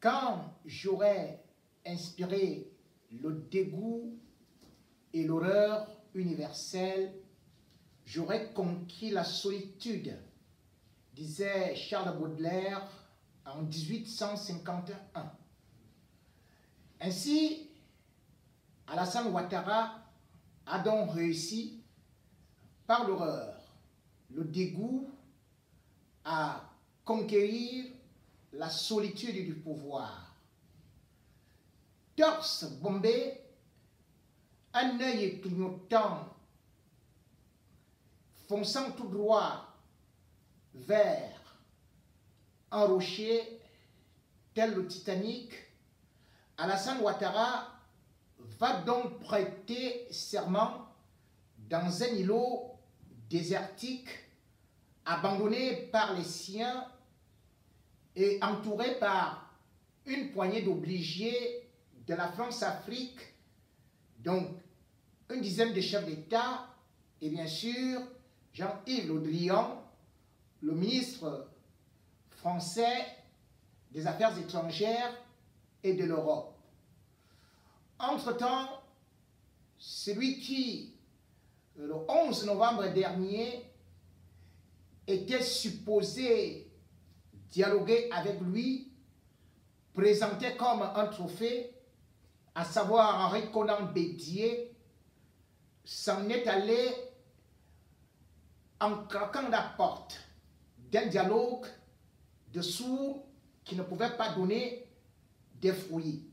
quand j'aurais inspiré le dégoût et l'horreur universelle, j'aurais conquis la solitude, disait Charles Baudelaire en 1851. Ainsi, Alassane Ouattara a donc réussi par l'horreur, le dégoût, à conquérir la solitude du pouvoir. Torse bombé, un œil clignotant, fonçant tout droit vers un rocher tel le Titanic, Alassane Ouattara va donc prêter serment dans un îlot désertique, abandonné par les siens et entouré par une poignée d'obligés de la France-Afrique, donc une dizaine de chefs d'État et bien sûr Jean-Yves Le Drian, le ministre français des Affaires étrangères et de l'Europe. Entre-temps, celui qui, le 11 novembre dernier, était supposé dialoguer avec lui, présenté comme un trophée, à savoir Henri Konan Bédié, s'en est allé en claquant la porte d'un dialogue de sourds qui ne pouvait pas donner des fruits.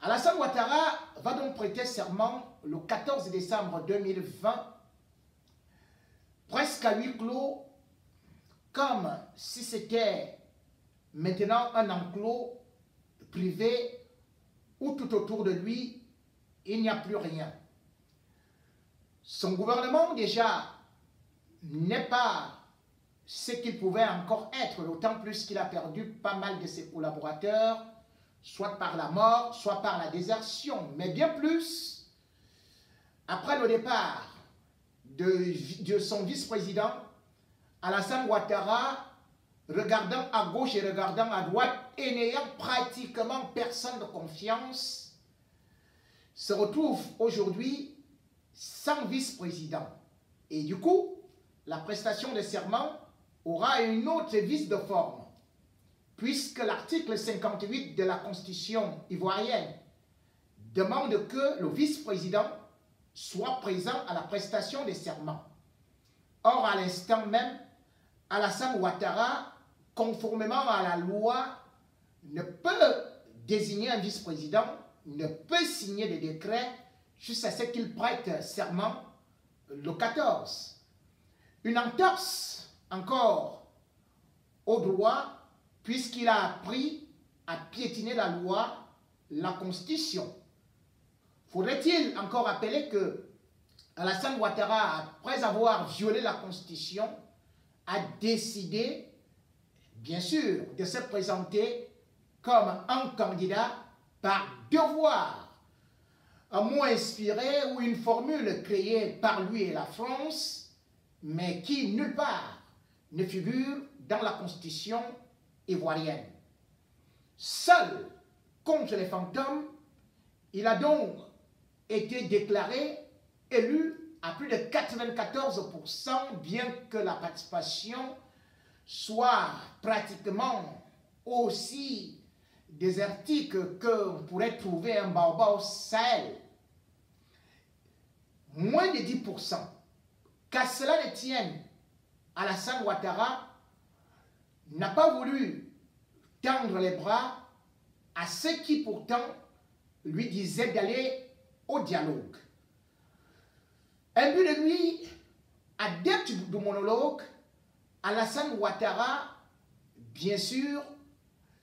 Alassane Ouattara va donc prêter serment le 14 décembre 2020, presque à huis clos, comme si c'était maintenant un enclos privé où tout autour de lui, il n'y a plus rien. Son gouvernement déjà n'est pas ce qu'il pouvait encore être, d'autant plus qu'il a perdu pas mal de ses collaborateurs, soit par la mort, soit par la désertion, mais bien plus, après le départ de son vice-président, Alassane Ouattara, regardant à gauche et regardant à droite, et n'ayant pratiquement personne de confiance, se retrouve aujourd'hui sans vice-président. Et du coup, la prestation de serment aura une autre vice de forme, puisque l'article 58 de la Constitution ivoirienne demande que le vice-président soit présent à la prestation des serments. Or, à l'instant même, Alassane Ouattara, conformément à la loi, ne peut désigner un vice-président, ne peut signer des décrets jusqu'à ce qu'il prête serment le 14. Une entorse encore au droit, puisqu'il a appris à piétiner la loi, la Constitution. Faudrait-il encore rappeler que Alassane Ouattara, après avoir violé la Constitution, a décidé, bien sûr, de se présenter comme un candidat par devoir, un mot inspiré ou une formule créée par lui et la France, mais qui nulle part ne figure dans la Constitution ivoirienne. Seul contre les fantômes, il a donc été déclaré élu à plus de 94%, bien que la participation soit pratiquement aussi désertique qu'on pourrait trouver un baobab au Sahel. Moins de 10%. Qu'à cela ne tienne, Alassane Ouattara n'a pas voulu tendre les bras à ceux qui pourtant lui disaient d'aller au dialogue. Un but de lui, adepte du monologue, Alassane Ouattara, bien sûr,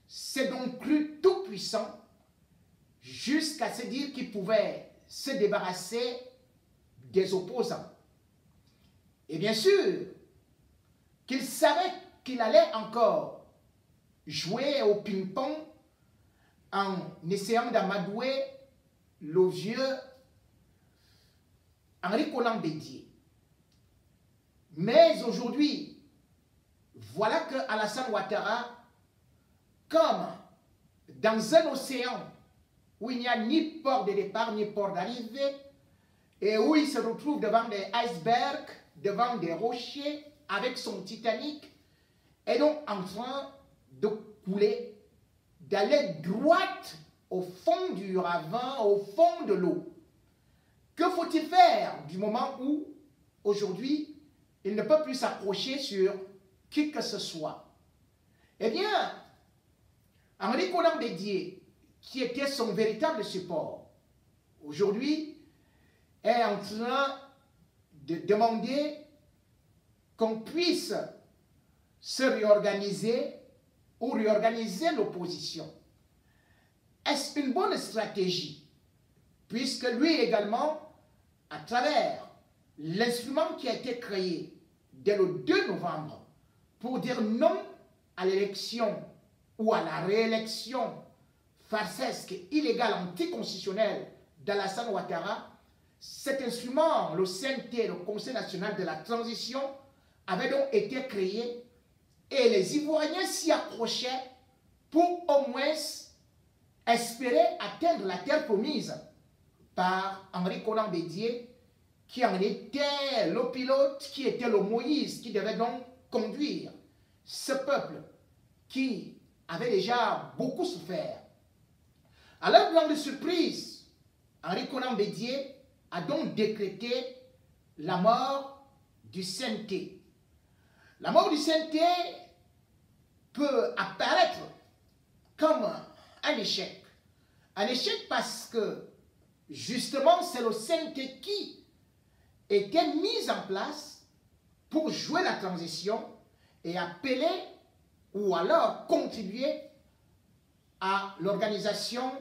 s'est donc cru tout puissant jusqu'à se dire qu'il pouvait se débarrasser des opposants. Et bien sûr, qu'il savait qu'il allait encore jouer au ping-pong en essayant d'amadouer le vieux Henri Konan Bédié. Mais aujourd'hui, voilà que Alassane Ouattara, comme dans un océan où il n'y a ni port de départ ni port d'arrivée, et où il se retrouve devant des icebergs, devant des rochers, avec son Titanic, est donc en train de couler, d'aller droit au fond du ravin, au fond de l'eau. Que faut-il faire du moment où, aujourd'hui, il ne peut plus s'approcher sur qui que ce soit? Eh bien, Henri Konan Bédié, qui était son véritable support, aujourd'hui, est en train de demander qu'on puisse se réorganiser ou réorganiser l'opposition. Est-ce une bonne stratégie? Puisque lui également, à travers l'instrument qui a été créé dès le 2 novembre pour dire non à l'élection ou à la réélection farcesque, illégale, anticonstitutionnelle d'Alassane Ouattara, cet instrument, le CNT, le Conseil national de la transition, avait donc été créé et les Ivoiriens s'y accrochaient pour au moins espérer atteindre la terre promise par Henri Konan Bédié, qui en était le pilote, qui était le Moïse, qui devait donc conduire ce peuple qui avait déjà beaucoup souffert. À leur grande surprise, Henri Konan Bédié a donc décrété la mort du CNT. La mort du CNT peut apparaître comme un échec. Un échec parce que, justement, c'est le CNT qui était mis en place pour jouer la transition et appeler ou alors contribuer à l'organisation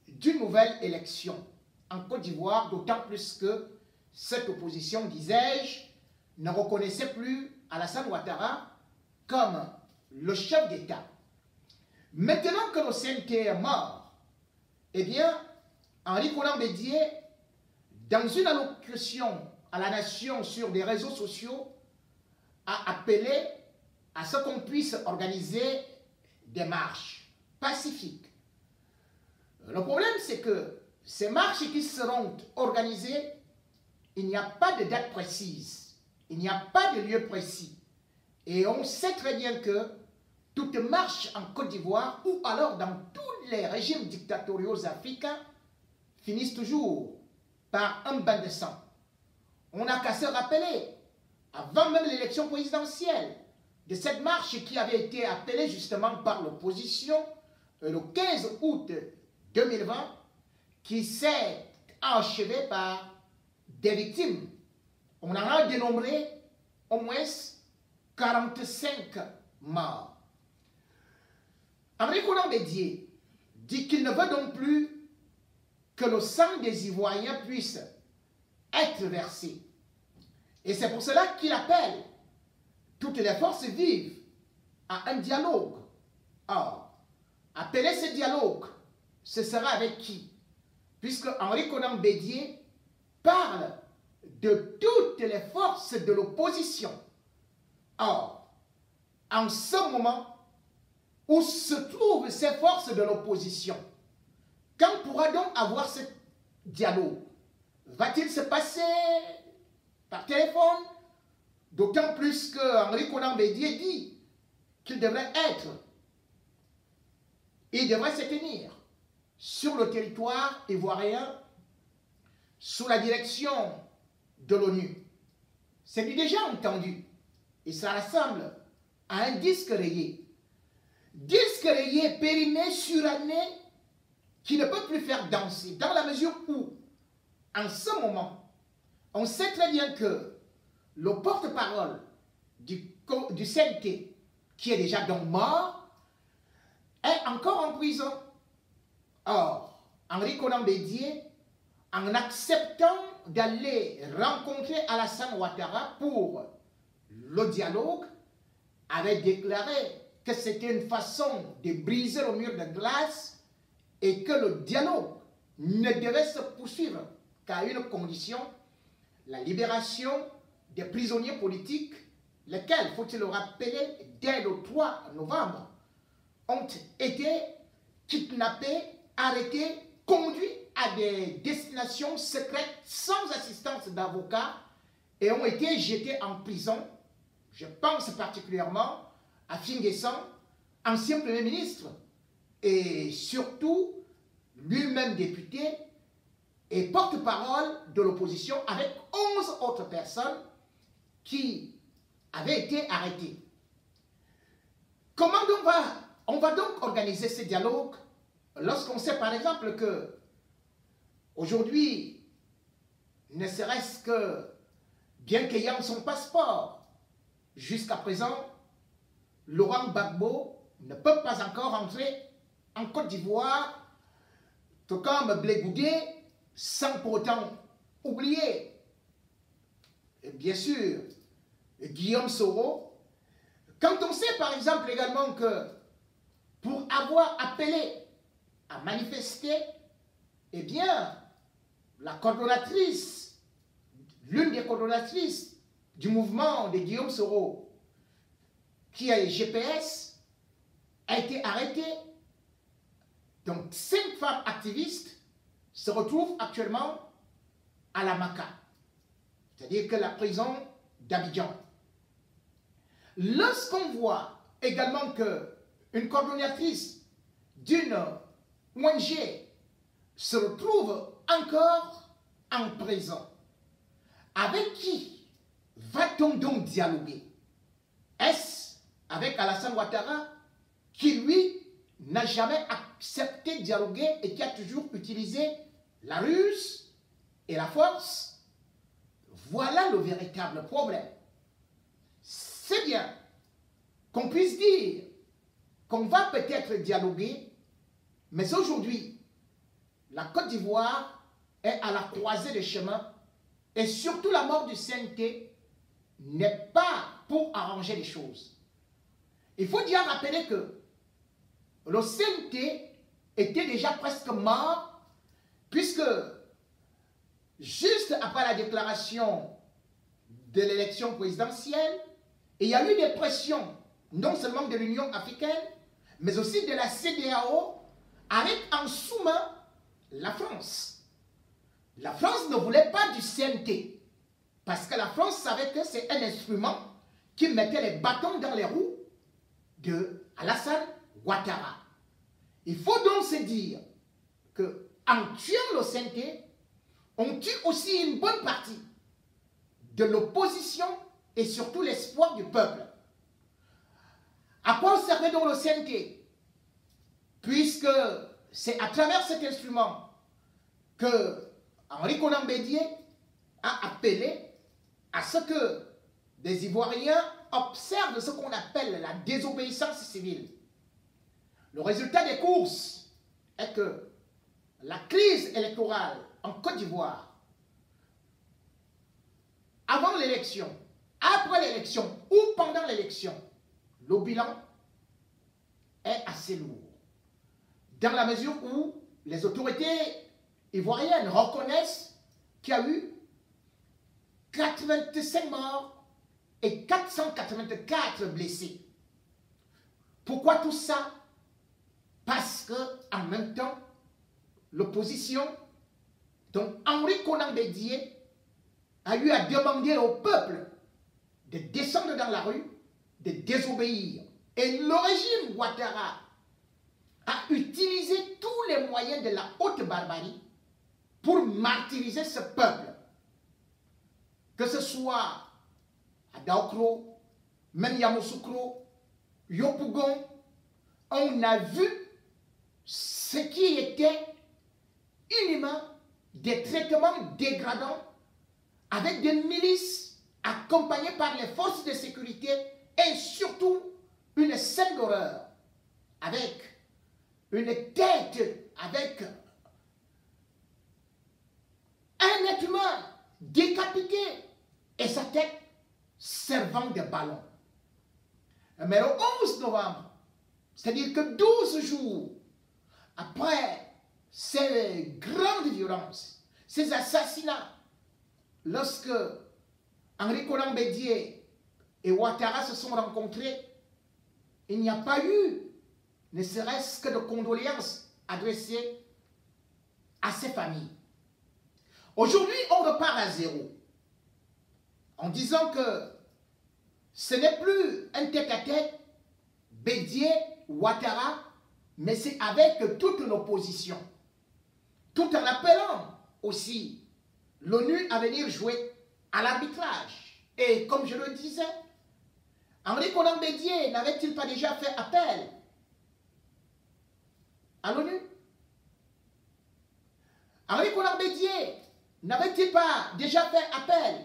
d'une nouvelle élection en Côte d'Ivoire, d'autant plus que cette opposition, disais-je, ne reconnaissait plus Alassane Ouattara comme le chef d'État. Maintenant que le CNT est mort, eh bien, Henri Konan Bédié, dans une allocution à la nation sur des réseaux sociaux, a appelé à ce qu'on puisse organiser des marches pacifiques. Le problème, c'est que ces marches qui seront organisées, il n'y a pas de date précise, il n'y a pas de lieu précis. Et on sait très bien que toute marche en Côte d'Ivoire, ou alors dans tous les régimes dictatoriaux africains, finissent toujours par un bain de sang. On n'a qu'à se rappeler, avant même l'élection présidentielle, de cette marche qui avait été appelée justement par l'opposition le 15 août 2020, qui s'est achevée par des victimes. On en a dénombré au moins 45 morts. Henri Konan Bédié dit qu'il ne veut donc plus que le sang des Ivoiriens puisse être versé. Et c'est pour cela qu'il appelle toutes les forces vives à un dialogue. Or, appeler ce dialogue, ce sera avec qui? Puisque Henri Konan Bédié parle de toutes les forces de l'opposition. Or, en ce moment où se trouvent ces forces de l'opposition, quand pourra donc avoir ce dialogue? Va-t-il se passer par téléphone? D'autant plus que Henri Konan Bédié dit qu'il devrait se tenir sur le territoire ivoirien sous la direction de l'ONU. C'est déjà entendu et ça ressemble à un disque rayé. Disque rayé, périmé, suranné, qui ne peut plus faire danser, dans la mesure où, en ce moment, on sait très bien que le porte-parole du CNT, qui est déjà donc mort, est encore en prison. Or, Henri Konan Bédié, en acceptant d'aller rencontrer Alassane Ouattara pour le dialogue, avait déclaré que c'était une façon de briser le mur de glace et que le dialogue ne devait se poursuivre qu'à une condition, la libération des prisonniers politiques, lesquels, faut-il le rappeler, dès le 3 novembre, ont été kidnappés, arrêtés, conduits à des destinations secrètes sans assistance d'avocats et ont été jetés en prison. Je pense particulièrement à Finguessan, ancien Premier ministre, et surtout lui-même député et porte-parole de l'opposition avec 11 autres personnes qui avaient été arrêtées. Comment on va donc organiser ce dialogue lorsqu'on sait par exemple que aujourd'hui, ne serait-ce que bien qu'ayant son passeport, jusqu'à présent, Laurent Gbagbo ne peut pas encore entrer en Côte d'Ivoire, tout comme Blé Goudé, sans pour autant oublier, et bien sûr, Guillaume Soro. Quand on sait par exemple également que pour avoir appelé à manifester, eh bien, la coordonnatrice, l'une des coordonnatrices du mouvement de Guillaume Soro, qui est GPS, a été arrêtée. Donc, 5 femmes activistes se retrouvent actuellement à la Maca, c'est-à-dire que la prison d'Abidjan. Lorsqu'on voit également qu'une coordonnatrice d'une ONG se retrouve encore en prison, avec qui va-t-on donc dialoguer? Est-ce avec Alassane Ouattara, qui lui n'a jamais accepté de dialoguer et qui a toujours utilisé la ruse et la force? Voilà le véritable problème. C'est bien qu'on puisse dire qu'on va peut-être dialoguer, mais aujourd'hui, la Côte d'Ivoire est à la croisée des chemins et surtout la mort du CNT n'est pas pour arranger les choses. Il faut bien rappeler que le CNT était déjà presque mort puisque juste après la déclaration de l'élection présidentielle, il y a eu des pressions non seulement de l'Union africaine, mais aussi de la CEDEAO avec en sous-main la France. La France ne voulait pas du CNT parce que la France savait que c'est un instrument qui mettait les bâtons dans les roues de Alassane Ouattara. Il faut donc se dire qu'en tuant le CNT, on tue aussi une bonne partie de l'opposition et surtout l'espoir du peuple. À quoi servait donc le CNT? Puisque c'est à travers cet instrument que Henri Konan Bédié a appelé à ce que des Ivoiriens observent ce qu'on appelle la désobéissance civile. Le résultat des courses est que la crise électorale en Côte d'Ivoire, avant l'élection, après l'élection ou pendant l'élection, le bilan est assez lourd. Dans la mesure où les autorités ivoiriennes reconnaissent qu'il y a eu 85 morts et 484 blessés. Pourquoi tout ça? Parce qu'en même temps, l'opposition, donc Henri Konan Bédié, a eu à demander au peuple de descendre dans la rue, de désobéir. Et le régime Ouattara a utilisé tous les moyens de la haute barbarie pour martyriser ce peuple. Que ce soit à Daokro, même Yamoussoukro, Yopougon, on a vu ce qui était inhumain, des traitements dégradants avec des milices accompagnées par les forces de sécurité et surtout une scène d'horreur avec une tête, avec un être humain décapité et sa tête servant de ballon. Mais le 11 novembre, c'est-à-dire que 12 jours après ces grandes violences, ces assassinats, lorsque Henri Konan Bédié et Ouattara se sont rencontrés, il n'y a pas eu ne serait-ce que de condoléances adressées à ses familles. Aujourd'hui, on repart à zéro en disant que ce n'est plus un tête-à-tête Bédié-Ouattara, mais c'est avec toute l'opposition, tout en appelant aussi l'ONU à venir jouer à l'arbitrage. Et comme je le disais, Henri Konan Bédié n'avait-il pas déjà fait appel à l'ONU? Henri Konan Bédié n'avait-il pas déjà fait appel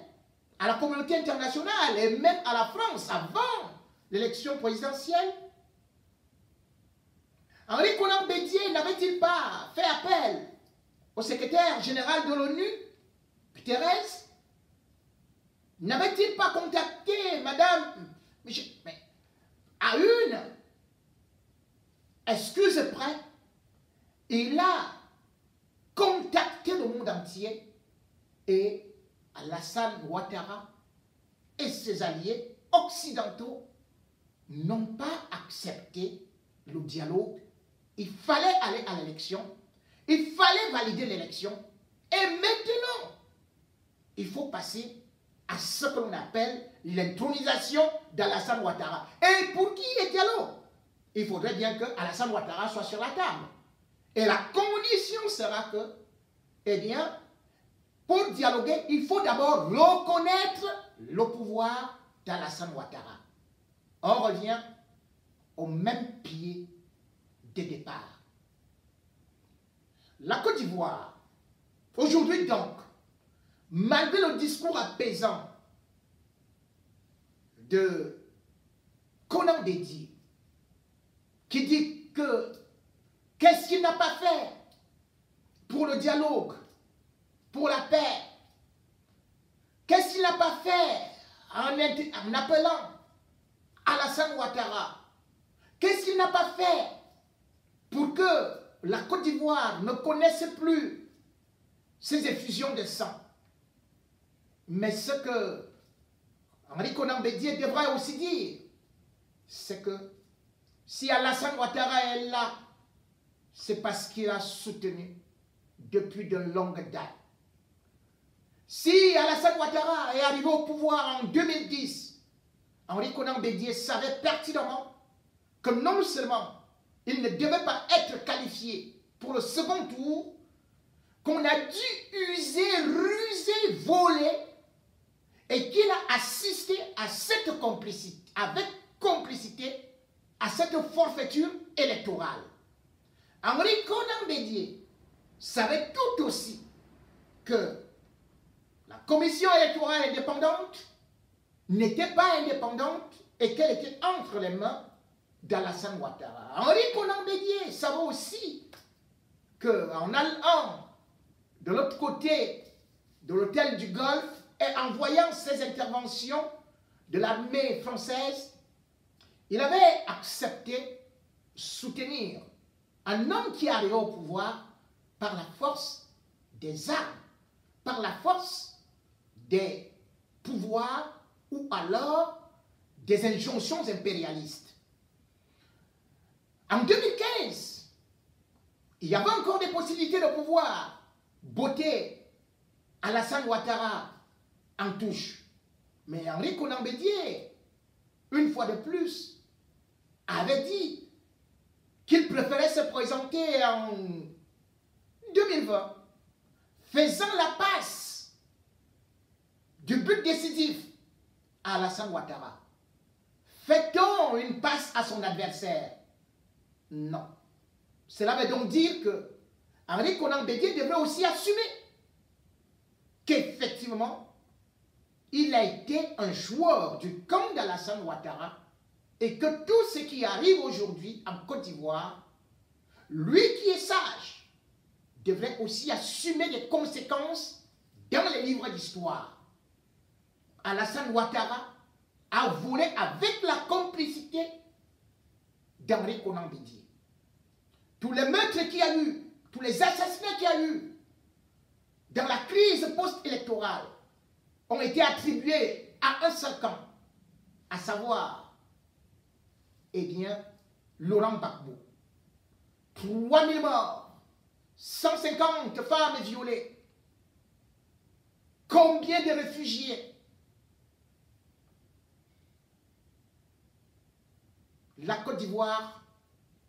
à la communauté internationale et même à la France avant l'élection présidentielle? Henri Konan Bédié n'avait-il pas fait appel au secrétaire général de l'ONU, Thérèse? N'avait-il pas contacté Madame à une excuse près? Il a contacté le monde entier et Alassane Ouattara et ses alliés occidentaux n'ont pas accepté le dialogue. Il fallait aller à l'élection, il fallait valider l'élection et maintenant il faut passer à ce que l'on appelle l'intronisation d'Alassane Ouattara. Et pour qui est dialogue? Il faudrait bien que Alassane Ouattara soit sur la table. Et la condition sera que, eh bien, pour dialoguer, il faut d'abord reconnaître le pouvoir d'Alassane Ouattara. On revient au même pied de départ. La Côte d'Ivoire, aujourd'hui donc, malgré le discours apaisant de Konan Bédié, qui dit que qu'est-ce qu'il n'a pas fait pour le dialogue, pour la paix? Qu'est-ce qu'il n'a pas fait en appelant Alassane Ouattara? Qu'est-ce qu'il n'a pas fait pour que la Côte d'Ivoire ne connaisse plus ces effusions de sang? Mais ce que Henri Konan Bédié devrait aussi dire, c'est que si Alassane Ouattara est là, c'est parce qu'il a soutenu depuis de longues dates. Si Alassane Ouattara est arrivé au pouvoir en 2010, Henri Konan Bédié savait pertinemment que non seulement il ne devait pas être qualifié pour le second tour, qu'on a dû user, ruser, voler, et qu'il a assisté à cette complicité, avec complicité, à cette forfaiture électorale. Henri Konan Bédié savait tout aussi que la commission électorale indépendante n'était pas indépendante et qu'elle était entre les mains d'Alassane Ouattara. Henri Konan Bédié savait aussi qu'en allant de l'autre côté de l'hôtel du Golfe et en voyant ces interventions de l'armée française, il avait accepté soutenir un homme qui arrivait au pouvoir par la force des armes, par la force des pouvoirs ou alors des injonctions impérialistes. En 2015, il y avait encore des possibilités de pouvoir botter Alassane Ouattara en touche. Mais Henri Konan Bédié, une fois de plus, avait dit qu'il préférait se présenter en 2020, faisant la passe du but décisif à Alassane Ouattara. Fait-on une passe à son adversaire? Non. Cela veut donc dire que Henri Konan Bédié devrait aussi assumer qu'effectivement, il a été un joueur du camp d'Alassane Ouattara et que tout ce qui arrive aujourd'hui en Côte d'Ivoire, lui qui est sage, devrait aussi assumer les conséquences dans les livres d'histoire. Alassane Ouattara a volé avec la complicité d'Henri Konan Bédié. Tous les meurtres qu'il y a eu, tous les assassinats qu'il y a eu dans la crise post-électorale ont été attribués à un seul camp, à savoir, eh bien, Laurent Gbagbo. 3000 morts, 150 femmes violées. Combien de réfugiés? La Côte d'Ivoire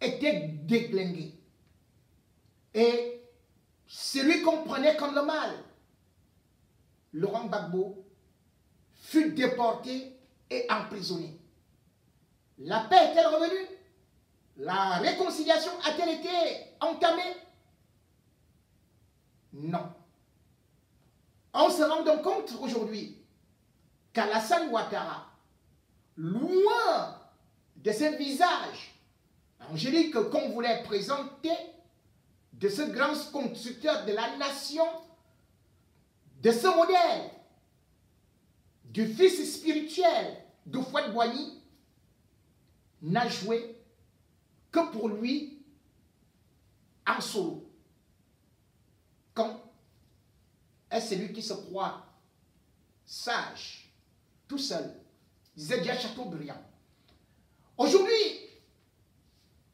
était déglinguée. Et celui qu'on prenait comme le mal, Laurent Gbagbo, fut déporté et emprisonné. La paix est-elle revenue? La réconciliation a-t-elle été entamée? Non. On se rend donc compte aujourd'hui qu'Alassane Ouattara, loin de ce visage angélique qu'on voulait présenter, de ce grand constructeur de la nation, de ce modèle, du fils spirituel de Houphouët-Boigny, n'a joué que pour lui en solo. Quand est celui qui se croit sage, tout seul, disait déjà Chateaubriand. Aujourd'hui,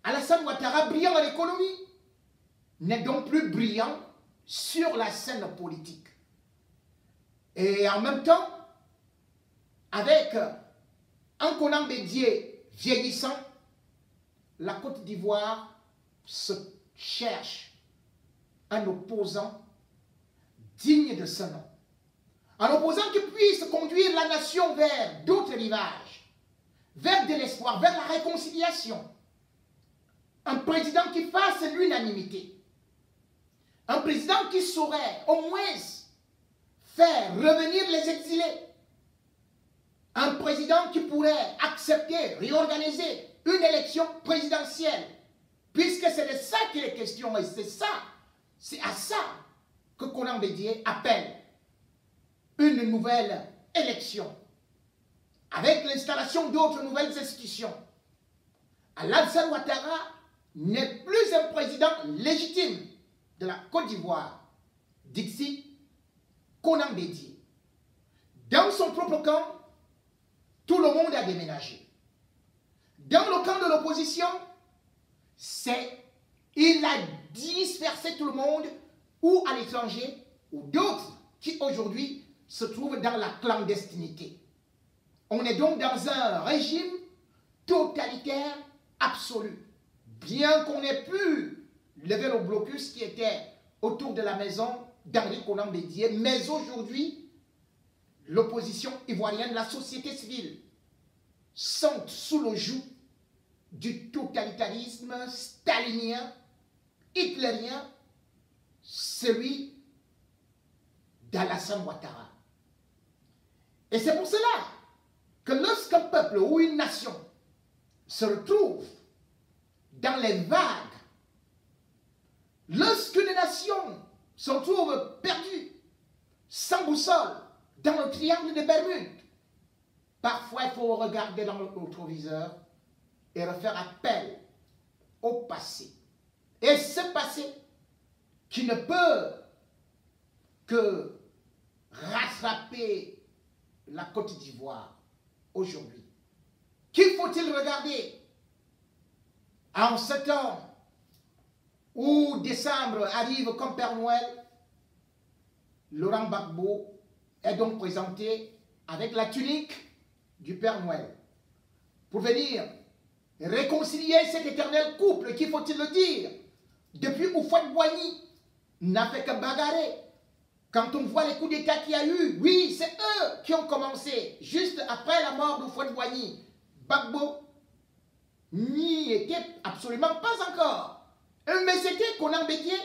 Alassane Ouattara, brillant en économie, n'est donc plus brillant sur la scène politique. Et en même temps, avec un Konan Bédié vieillissant, la Côte d'Ivoire se cherche un opposant digne de ce nom. Un opposant qui puisse conduire la nation vers d'autres rivages, vers de l'espoir, vers la réconciliation. Un président qui fasse l'unanimité. Un président qui saurait au moins faire revenir les exilés. Un président qui pourrait accepter, réorganiser une élection présidentielle. Puisque c'est de ça qu'il est question. Et c'est à ça que Konan Bédié appelle une nouvelle élection. Avec l'installation d'autres nouvelles institutions. Alassane Ouattara n'est plus un président légitime de la Côte d'Ivoire. Dixit Konan Bédié. Dans son propre camp, tout le monde a déménagé. Dans le camp de l'opposition, il a dispersé tout le monde, ou à l'étranger, ou d'autres qui aujourd'hui se trouvent dans la clandestinité. On est donc dans un régime totalitaire absolu. Bien qu'on ait pu lever le blocus qui était autour de la maison d'Henri Konan Bédié, mais aujourd'hui, l'opposition ivoirienne, la société civile, sont sous le joug du totalitarisme stalinien, hitlérien, celui d'Alassane Ouattara. Et c'est pour cela que lorsqu'un peuple ou une nation se retrouve dans les vagues, lorsqu'une nation se retrouve perdue, sans boussole, dans le triangle de Bermude, parfois il faut regarder dans le rétroviseur et refaire appel au passé. Et ce passé qui ne peut que rattraper la Côte d'Ivoire aujourd'hui. Qu'il faut-il regarder en ce temps où décembre arrive comme Père Noël? Laurent Gbagbo est donc présenté avec la tunique du Père Noël pour venir réconcilier cet éternel couple, qu'il faut-il le dire, depuis Houphouët-Boigny n'a fait que bagarrer. Quand on voit les coups d'État qu'il y a eu, oui, c'est eux qui ont commencé, juste après la mort d'Houphouët-Boigny. Gbagbo n'y était absolument pas encore. Mais c'était Konan Bédié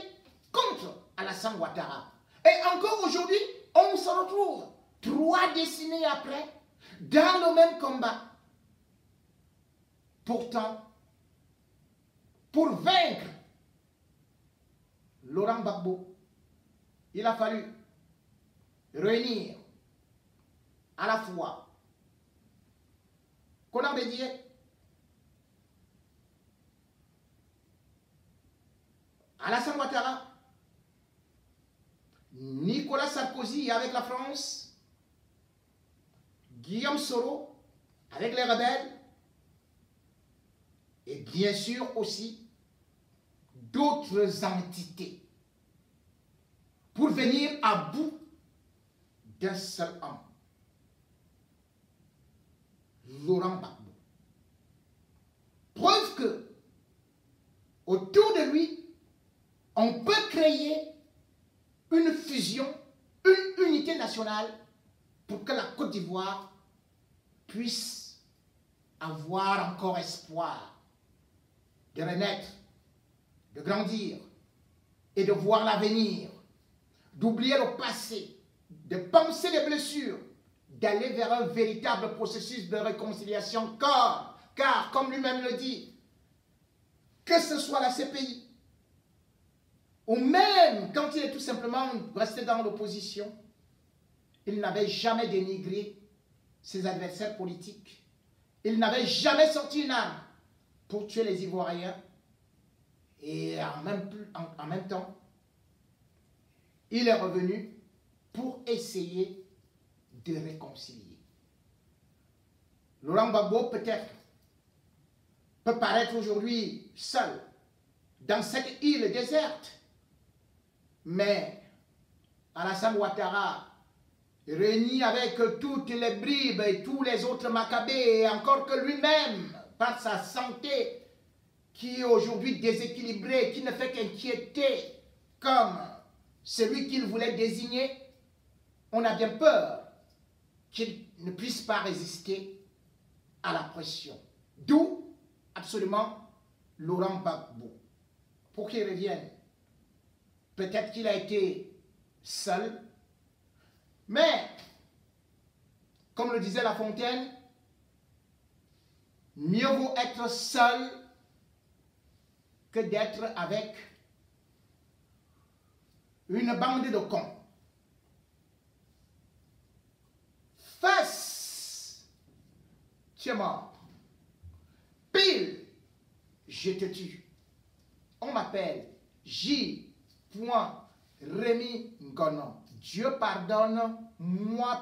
contre Alassane Ouattara. Et encore aujourd'hui, on se retrouve 3 décennies après, dans le même combat. Pourtant, pour vaincre Laurent Gbagbo, il a fallu réunir à la fois Konan Bédié, Alassane Ouattara, Nicolas Sarkozy avec la France, Guillaume Soro avec les rebelles, et bien sûr aussi d'autres entités pour venir à bout d'un seul homme, Laurent Gbagbo. Preuve que autour de lui, on peut créer une fusion, une unité nationale pour que la Côte d'Ivoire puisse avoir encore espoir de renaître, de grandir et de voir l'avenir, d'oublier le passé, de penser les blessures, d'aller vers un véritable processus de réconciliation, car comme lui-même le dit, que ce soit la CPI, ou même quand il est tout simplement resté dans l'opposition, il n'avait jamais dénigré ses adversaires politiques. Il n'avait jamais sorti une arme pour tuer les Ivoiriens. Et en même temps, il est revenu pour essayer de réconcilier. Laurent Gbagbo peut-être peut paraître aujourd'hui seul dans cette île déserte, mais Alassane Ouattara, réuni avec toutes les bribes et tous les autres macabées, et encore que lui-même, par sa santé, qui est aujourd'hui déséquilibrée, qui ne fait qu'inquiéter comme celui qu'il voulait désigner, on a bien peur qu'il ne puisse pas résister à la pression. D'où, absolument, Laurent Gbagbo. Pour qu'il revienne, peut-être qu'il a été seul, mais, comme le disait La Fontaine, mieux vaut être seul que d'être avec une bande de cons. Face, tu es mort. Pile, je te tue. On m'appelle J. Rémi Ngono. Dieu pardonne, moi